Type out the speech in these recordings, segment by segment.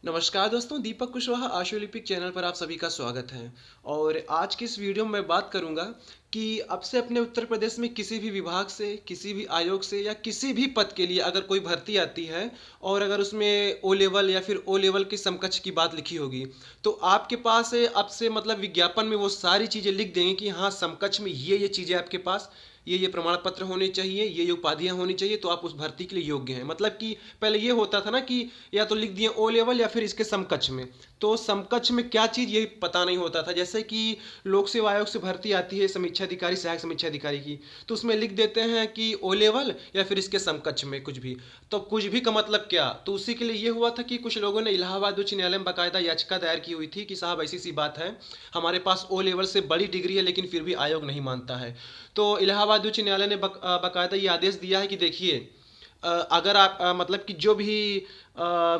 नमस्कार दोस्तों, दीपक कुशवाहा आशु Olympic channel पर आप सभी का स्वागत है। और आज की इस वीडियो में मैं बात करूंगा कि अब से अपने उत्तर प्रदेश में किसी भी विभाग से, किसी भी आयोग से या किसी भी पद के लिए अगर कोई भर्ती आती है और अगर उसमें ओ लेवल या फिर ओ लेवल के समकक्ष की बात लिखी होगी, तो आपके पास अब से मतलब विज्ञापन में वो सारी चीज़ें लिख देंगे कि हाँ, समकक्ष में ये चीज़ें आपके पास, ये प्रमाण पत्र होने चाहिए, ये उपाधियां होनी चाहिए, तो आप उस भर्ती के लिए योग्य हैं। मतलब कि पहले ये होता था ना कि या तो लिख दिए ओ लेवल या फिर इसके समकक्ष में, तो समकक्ष में क्या चीज़ ये पता नहीं होता था। जैसे कि लोक सेवा आयोग से भर्ती आती है समीक्षा अधिकारी, सहायक समीक्षा अधिकारी की, तो उसमें लिख देते हैं कि ओ लेवल या फिर इसके समकक्ष में कुछ भी। तो कुछ भी का मतलब क्या, तो उसी के लिए ये हुआ था कि कुछ लोगों ने इलाहाबाद उच्च न्यायालय में बाकायदा याचिका दायर की हुई थी कि साहब ऐसी सी बात है, हमारे पास ओ लेवल से बड़ी डिग्री है लेकिन फिर भी आयोग नहीं मानता है। तो इलाहाबाद उच्च न्यायालय ने बाकायदा ये आदेश दिया है कि देखिए, अगर आप मतलब कि जो भी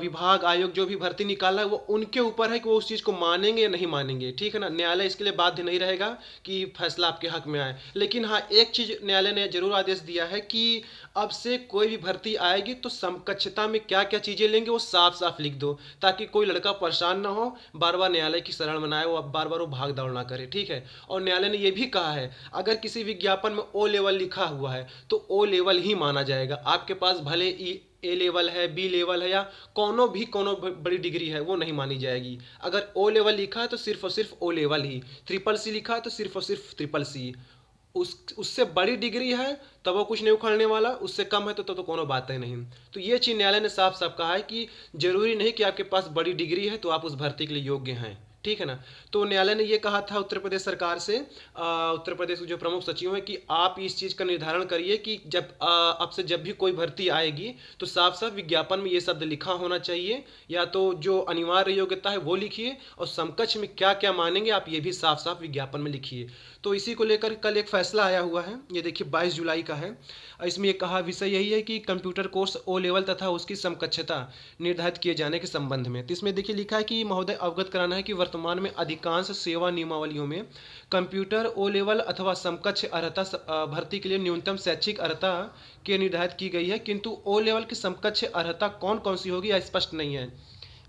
विभाग आयोग जो भी भर्ती निकाला है वो उनके ऊपर है कि वो उस चीज़ को मानेंगे या नहीं मानेंगे, ठीक है ना। न्यायालय इसके लिए बाध्य नहीं रहेगा कि फैसला आपके हक में आए। लेकिन हाँ, एक चीज़ न्यायालय ने जरूर आदेश दिया है कि अब से कोई भी भर्ती आएगी तो समकक्षता में क्या क्या चीज़ें लेंगे वो साफ साफ लिख दो, ताकि कोई लड़का परेशान ना हो, बार बार न्यायालय की शरण बनाए, वो बार बार वो भाग दौड़ ना करे, ठीक है। और न्यायालय ने यह भी कहा है, अगर किसी विज्ञापन में ओ लेवल लिखा हुआ है तो ओ लेवल ही माना जाएगा। आपके पास भले ए लेवल है, बी लेवल है या कोनो बड़ी डिग्री है, वो नहीं मानी जाएगी। अगर ओ लेवल लिखा है तो सिर्फ और सिर्फ ओ लेवल ही, ट्रिपल सी लिखा है तो सिर्फ और सिर्फ ट्रिपल सी। उससे बड़ी डिग्री है तब वो कुछ नहीं उखाड़ने वाला, उससे कम है तो कोनो बात है नहीं। तो ये चीज़ न्यायालय ने साफ साफ कहा है कि जरूरी नहीं कि आपके पास बड़ी डिग्री है तो आप उस भर्ती के लिए योग्य हैं, ठीक है ना। तो न्यायालय ने ये कहा था उत्तर प्रदेश सरकार से, उत्तर प्रदेश के जो प्रमुख सचिव हैं, कि आप इस चीज़ का निर्धारण करिए कि जब अब से जब भी कोई भर्ती आएगी तो साफ साफ विज्ञापन में ये शब्द लिखा होना चाहिए, या तो जो अनिवार्य योग्यता है वो लिखिए और समकक्ष में क्या क्या मानेंगे आप ये भी साफ साफ विज्ञापन में लिखिए। तो इसी को लेकर कल एक फैसला आया हुआ है, ये देखिए 22 जुलाई का है। इसमें ये कहा विषय यही है कि कंप्यूटर कोर्स ओ लेवल तथा उसकी समकक्षता निर्धारित किए जाने के संबंध में। तो इसमें देखिए लिखा है कि महोदय अवगत कराना है कि वर्तमान में अधिकांश सेवा नियमावलियों में कंप्यूटर ओ लेवल अथवा समकक्ष अर्हता भर्ती के लिए न्यूनतम शैक्षिक अर्हता के निर्धारित की गई है, किंतु ओ लेवल की समकक्ष अर्हता कौन कौन सी होगी यह स्पष्ट नहीं है।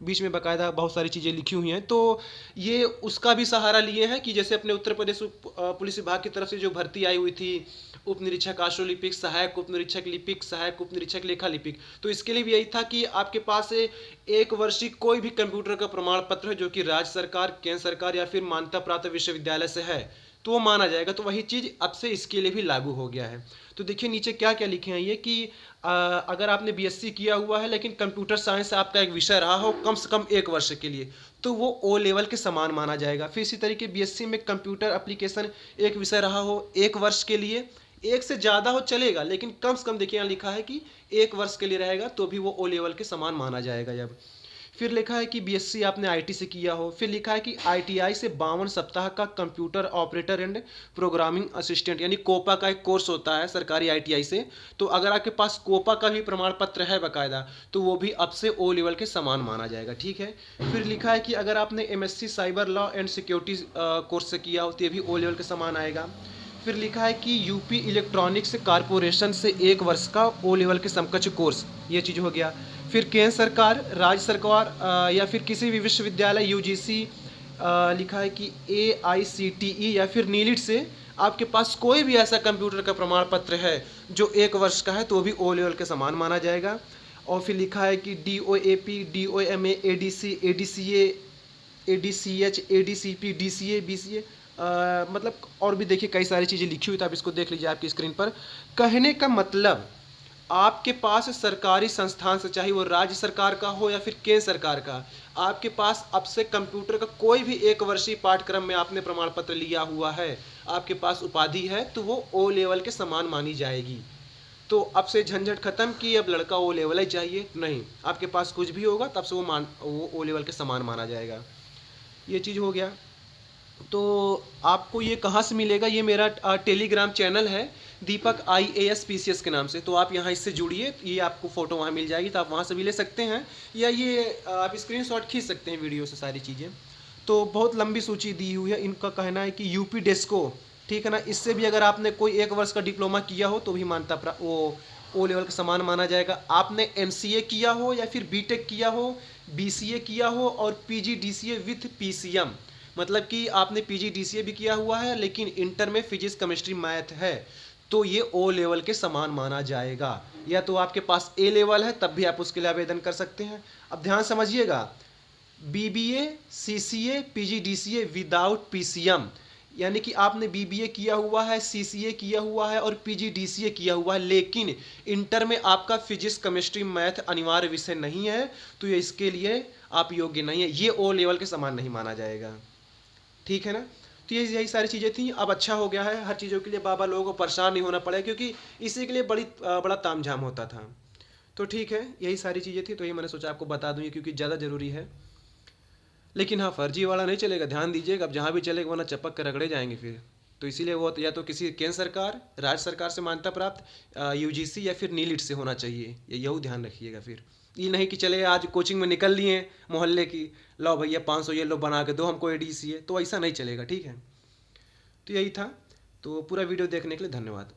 बीच में बाकायदा बहुत सारी चीज़ें लिखी हुई हैं, तो ये उसका भी सहारा लिए हैं कि जैसे अपने उत्तर प्रदेश पुलिस विभाग की तरफ से जो भर्ती आई हुई थी, उप निरीक्षक आशु लिपिक, सहायक उप निरीक्षक लिपिक, सहायक उप निरीक्षक लेखा लिपिक, तो इसके लिए भी यही था कि आपके पास एक वर्षीय कोई भी कंप्यूटर का प्रमाण पत्र है जो कि राज्य सरकार, केंद्र सरकार या फिर मान्यता प्राप्त विश्वविद्यालय से है तो वो माना जाएगा। तो वही चीज़ अब से इसके लिए भी लागू हो गया है। तो देखिए नीचे क्या क्या लिखे हैं ये कि अगर आपने बीएससी किया हुआ है लेकिन कंप्यूटर साइंस आपका एक विषय रहा हो कम से कम एक वर्ष के लिए, तो वो ओ लेवल के समान माना जाएगा। फिर इसी तरीके बीएससी में कंप्यूटर एप्लीकेशन एक विषय रहा हो एक वर्ष के लिए, एक से ज़्यादा हो चलेगा लेकिन कम से कम देखिए यहाँ लिखा है कि एक वर्ष के लिए रहेगा तो भी वो ओ लेवल के समान माना जाएगा जब। फिर लिखा है कि बीएससी आपने आईटी से किया हो। फिर लिखा है कि आईटीआई से 52 सप्ताह का computer operator and programming assistant यानी कोपा का एक कोर्स होता है सरकारी आईटीआई से, तो अगर आपके पास कोपा का भी प्रमाण पत्र है बाकायदा तो वो भी अब से ओ लेवल के समान माना जाएगा, ठीक है। फिर लिखा है कि अगर आपने MSc cyber law and security course से किया हो तो ये भी ओ लेवल के समान आएगा। फिर लिखा है कि यूपी इलेक्ट्रॉनिक्स कॉरपोरेशन से एक वर्ष का ओ लेवल के समकक्ष कोर्स, ये चीज़ हो गया। फिर केंद्र सरकार, राज्य सरकार या फिर किसी भी विश्वविद्यालय यूजीसी, लिखा है कि एआईसीटीई या फिर नीलिट से आपके पास कोई भी ऐसा कंप्यूटर का प्रमाण पत्र है जो एक वर्ष का है तो वो भी ओ लेवल के समान माना जाएगा। और फिर लिखा है कि DOAP, DOMA, ADC, ADCA, ADCH, ADCP, DCA, BCA, मतलब और भी देखिए कई सारी चीज़ें लिखी हुई थी, आप इसको देख लीजिए आपकी स्क्रीन पर। कहने का मतलब आपके पास सरकारी संस्थान से, चाहे वो राज्य सरकार का हो या फिर केंद्र सरकार का, आपके पास अब से कंप्यूटर का कोई भी एक वर्षीय पाठ्यक्रम में आपने प्रमाण पत्र लिया हुआ है, आपके पास उपाधि है, तो वो ओ लेवल के समान मानी जाएगी। तो अब से झंझट खत्म कि अब लड़का ओ लेवल ही चाहिए, नहीं, आपके पास कुछ भी होगा तब से वो ओ लेवल के समान माना जाएगा। ये चीज़ हो गया। तो आपको ये कहाँ से मिलेगा, ये मेरा टेलीग्राम चैनल है दीपक IAS PCS के नाम से, तो आप यहाँ इससे जुड़िए, ये आपको फ़ोटो वहाँ मिल जाएगी तो आप वहाँ से भी ले सकते हैं, या ये आप स्क्रीनशॉट खींच सकते हैं वीडियो से सारी चीज़ें। तो बहुत लंबी सूची दी हुई है। इनका कहना है कि यूपी डेस्को, ठीक है ना। इससे भी अगर आपने कोई 1 वर्ष का डिप्लोमा किया हो तो भी मान्यता वो ओ लेवल के समान माना जाएगा। आपने एमसीए किया हो या फिर बीटेक किया हो, बीसीए किया हो और पीजीडीसीए विथ पीसीएम, मतलब कि आपने पीजीडीसीए भी किया हुआ है लेकिन इंटर में फिजिक्स केमिस्ट्री मैथ है, तो ये ओ लेवल के समान माना जाएगा। या तो आपके पास ए लेवल है तब भी आप उसके लिए आवेदन कर सकते हैं। अब ध्यान समझिएगा, BBA, CCA, PGDCA without PCM, यानी कि आपने बीबीए किया हुआ है, सीसीए किया हुआ है और पीजीडीसीए किया हुआ है, लेकिन इंटर में आपका फिजिक्स केमिस्ट्री मैथ अनिवार्य विषय नहीं है, तो ये इसके लिए आप योग्य नहीं है, ये ओ लेवल के समान नहीं माना जाएगा। ठीक है ना। तो ये यही सारी चीज़ें थी। अब अच्छा हो गया है, हर चीज़ों के लिए बाबा लोगों को परेशान नहीं होना पड़ेगा, क्योंकि इसी के लिए बड़ा तामझाम होता था। तो ठीक है, यही सारी चीज़ें थी, तो ये मैंने सोचा आपको बता दूँ, क्योंकि ज़्यादा ज़रूरी है। लेकिन हाँ, फर्जी वाला नहीं चलेगा, ध्यान दीजिएगा, अब जहाँ भी चलेगा वरना चपक कर रगड़े जाएंगे फिर। तो इसीलिए वो या तो किसी केंद्र सरकार, राज्य सरकार से मान्यता प्राप्त यूजीसी या फिर नीलिट से होना चाहिए, यही ध्यान रखिएगा। फिर ये नहीं कि चले आज कोचिंग में निकल लिए मोहल्ले की, लो भैया 500 ये लो बना के दो हमको एडीसीए, तो ऐसा नहीं चलेगा। ठीक है, तो यही था। तो पूरा वीडियो देखने के लिए धन्यवाद।